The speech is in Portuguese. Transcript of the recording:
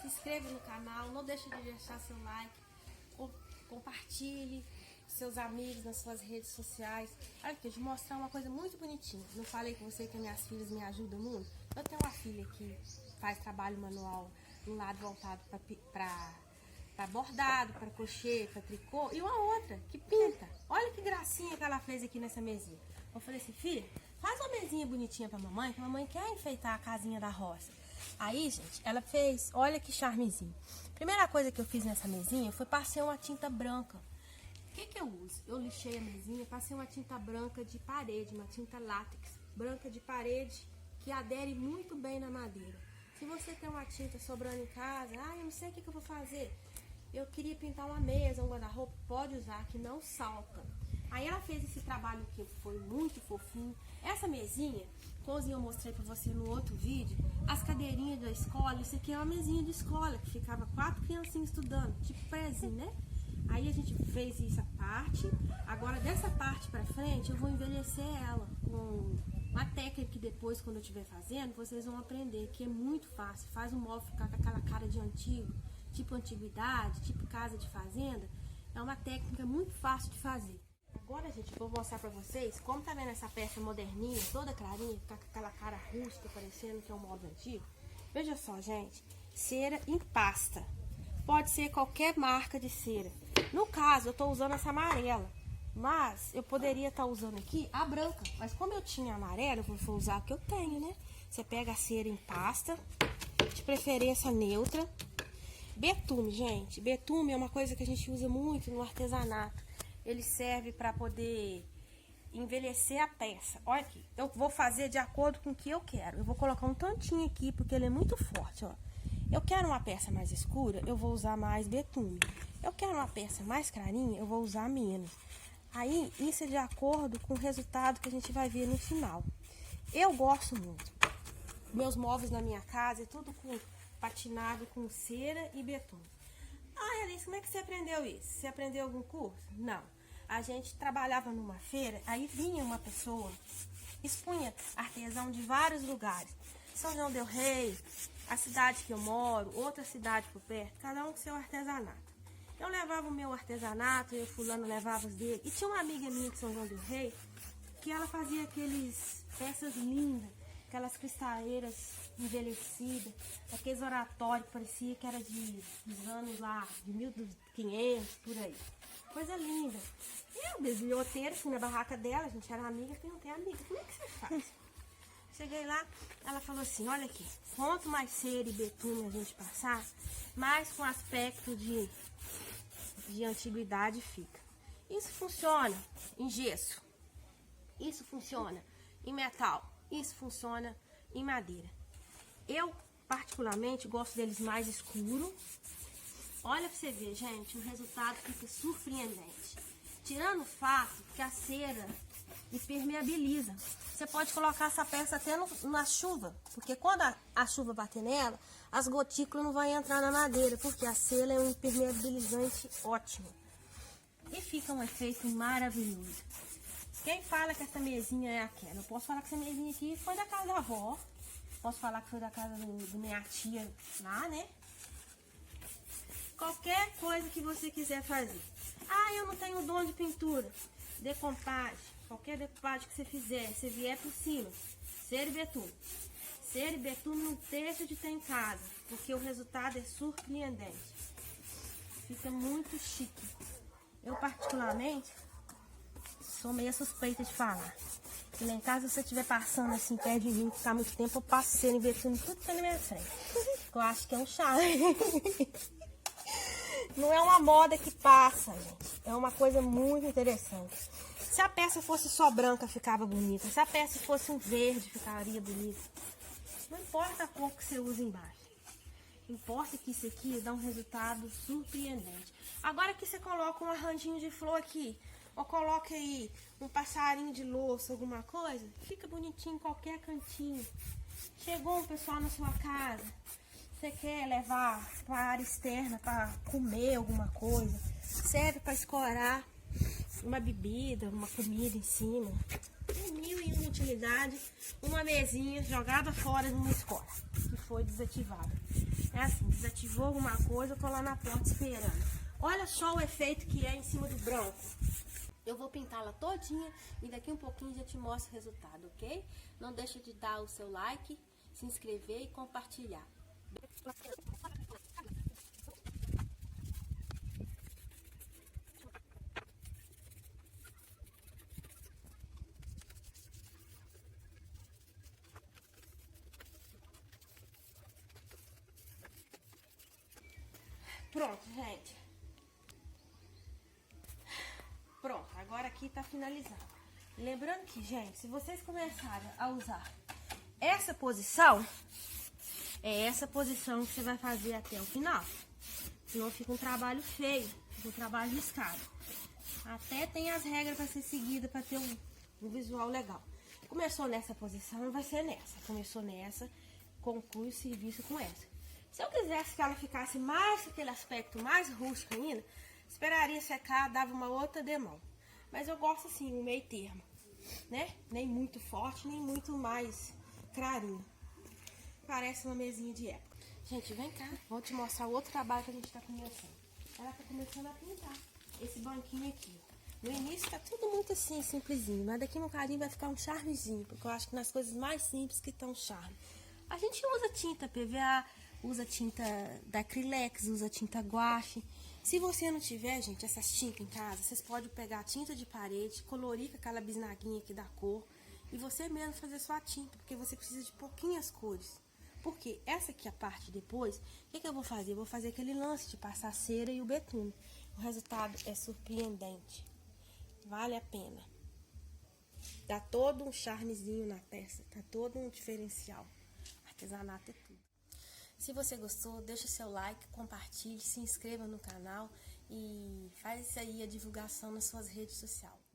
inscreva no canal, não deixe de deixar seu like, compartilhe com seus amigos nas suas redes sociais. Olha aqui, eu vou mostrar uma coisa muito bonitinha. Não falei com você que minhas filhas me ajudam muito? Eu tenho uma filha que faz trabalho manual no lado voltado para bordado, para crochê, para tricô, e uma outra que pinta. Olha que gracinha que ela fez aqui nessa mesinha. Eu falei assim, filha, faz uma mesinha bonitinha pra mamãe, que a mamãe quer enfeitar a casinha da roça. Aí, gente, ela fez, olha que charmezinho. Primeira coisa que eu fiz nessa mesinha foi passei uma tinta branca. O que eu uso? Eu lixei a mesinha, passei uma tinta branca de parede, uma tinta látex, branca de parede, que adere muito bem na madeira. Se você tem uma tinta sobrando em casa, eu não sei o que eu vou fazer. Eu queria pintar uma mesa, um guarda-roupa, pode usar, que não salta. Aí ela fez esse trabalho que foi muito fofinho. Essa mesinha, igualzinho eu mostrei pra você no outro vídeo, as cadeirinhas da escola, isso aqui é uma mesinha de escola, que ficava 4 criancinhas estudando, tipo prézinho, né? Aí a gente fez essa parte. Agora dessa parte pra frente, eu vou envelhecer ela com uma técnica que depois, quando eu estiver fazendo, vocês vão aprender, que é muito fácil. Faz o móvel ficar com aquela cara de antigo, tipo antiguidade, tipo casa de fazenda. É uma técnica muito fácil de fazer. Agora, gente, eu vou mostrar pra vocês como tá vendo essa peça moderninha, toda clarinha, tá com aquela cara rústica, parecendo que é um móvel antigo. Veja só, gente, cera em pasta. Pode ser qualquer marca de cera. No caso, eu tô usando essa amarela, mas eu poderia estar usando aqui a branca. Mas como eu tinha amarela, eu vou usar o que eu tenho, né? Você pega a cera em pasta, de preferência neutra. Betume, gente. Betume é uma coisa que a gente usa muito no artesanato. Ele serve para poder envelhecer a peça. Olha aqui, eu vou fazer de acordo com o que eu quero. Eu vou colocar um tantinho aqui, porque ele é muito forte, ó. Eu quero uma peça mais escura, eu vou usar mais betume. Eu quero uma peça mais clarinha, eu vou usar menos. Aí, isso é de acordo com o resultado que a gente vai ver no final. Eu gosto muito. Meus móveis na minha casa é tudo patinado com cera e betume. Alice, como é que você aprendeu isso? Você aprendeu algum curso? Não. A gente trabalhava numa feira, aí vinha uma pessoa, expunha artesão de vários lugares. São João del Rei, a cidade que eu moro, outra cidade por perto, cada um com seu artesanato. Eu levava o meu artesanato, e o fulano levava os dele. E tinha uma amiga minha de São João del Rei, que ela fazia aqueles peças lindas, aquelas cristaleiras envelhecidas, aqueles oratórios que parecia que era dos anos lá, de 1500, por aí. Coisa linda. Eu, biblioteira, fui na barraca dela, a gente era amiga, perguntei, amiga, como é que você faz? Cheguei lá, ela falou assim, olha aqui, quanto mais cera e betume a gente passar, mais com aspecto de antiguidade fica. Isso funciona em gesso, isso funciona em metal, isso funciona em madeira. Eu, particularmente, gosto deles mais escuro. Olha pra você ver, gente, o resultado fica surpreendente. Tirando o fato que a cera impermeabiliza. Você pode colocar essa peça até na chuva, porque quando a chuva bater nela, as gotículas não vão entrar na madeira, porque a cera é um impermeabilizante ótimo. E fica um efeito maravilhoso. Quem fala que essa mesinha é aquela? Eu posso falar que essa mesinha aqui foi da casa da avó. Posso falar que foi da casa do minha tia lá, né? Qualquer coisa que você quiser fazer. Eu não tenho dom de pintura. Decompagem. Qualquer decompagem que você fizer, você vier por cima. Cera e betume. Cera e betume não deixa de ter em casa, porque o resultado é surpreendente. Fica muito chique. Eu, particularmente, sou meio suspeita de falar. E lá em casa, se você estiver passando assim perto de mim, ficar muito tempo, eu passo cera e betume tudo que tá na minha frente. Eu acho que é um charme. Não é uma moda que passa, gente. É uma coisa muito interessante. Se a peça fosse só branca, ficava bonita. Se a peça fosse um verde, ficaria bonita. Não importa a cor que você usa embaixo. Importa que isso aqui dá um resultado surpreendente. Agora que você coloca um arranjinho de flor aqui, ou coloca aí um passarinho de louça, alguma coisa, fica bonitinho em qualquer cantinho. Chegou um pessoal na sua casa, você quer levar para a área externa para comer alguma coisa, serve para escorar uma bebida, uma comida em cima. Tem 1001 utilidade, uma mesinha jogada fora numa escola, que foi desativada. É assim, desativou alguma coisa, eu tô lá na porta esperando. Olha só o efeito que é em cima do branco. Eu vou pintá-la todinha e daqui um pouquinho já te mostro o resultado, ok? Não deixa de dar o seu like, se inscrever e compartilhar. Pronto, gente. Pronto, agora aqui tá finalizado. Lembrando que, gente, se vocês começarem a usar essa posição, é essa posição que você vai fazer até o final. Senão fica um trabalho feio, fica um trabalho riscado. Até tem as regras para ser seguida para ter um visual legal. Começou nessa posição, vai ser nessa. Começou nessa, conclui o serviço com essa. Se eu quisesse que ela ficasse mais aquele aspecto mais rústico ainda, esperaria secar, dava uma outra demão. Mas eu gosto assim, um meio termo, né? Nem muito forte, nem muito mais clarinho. Parece uma mesinha de época. Gente, vem cá, vou te mostrar o outro trabalho que a gente tá começando. Ela tá começando a pintar esse banquinho aqui. No início tá tudo muito assim, simplesinho, mas daqui um carinho vai ficar um charmezinho, porque eu acho que nas coisas mais simples que estão charme. A gente usa tinta PVA, usa tinta da Acrylex, usa tinta guache. Se você não tiver, gente, essas tintas em casa, vocês podem pegar a tinta de parede, colorir com aquela bisnaguinha aqui da cor e você mesmo fazer sua tinta, porque você precisa de pouquinhas cores. Porque essa aqui, a parte depois, o que eu vou fazer? Eu vou fazer aquele lance de passar a cera e o betume. O resultado é surpreendente. Vale a pena. Dá todo um charmezinho na peça, dá todo um diferencial. Artesanato é tudo. Se você gostou, deixa seu like, compartilhe, se inscreva no canal e faz aí a divulgação nas suas redes sociais.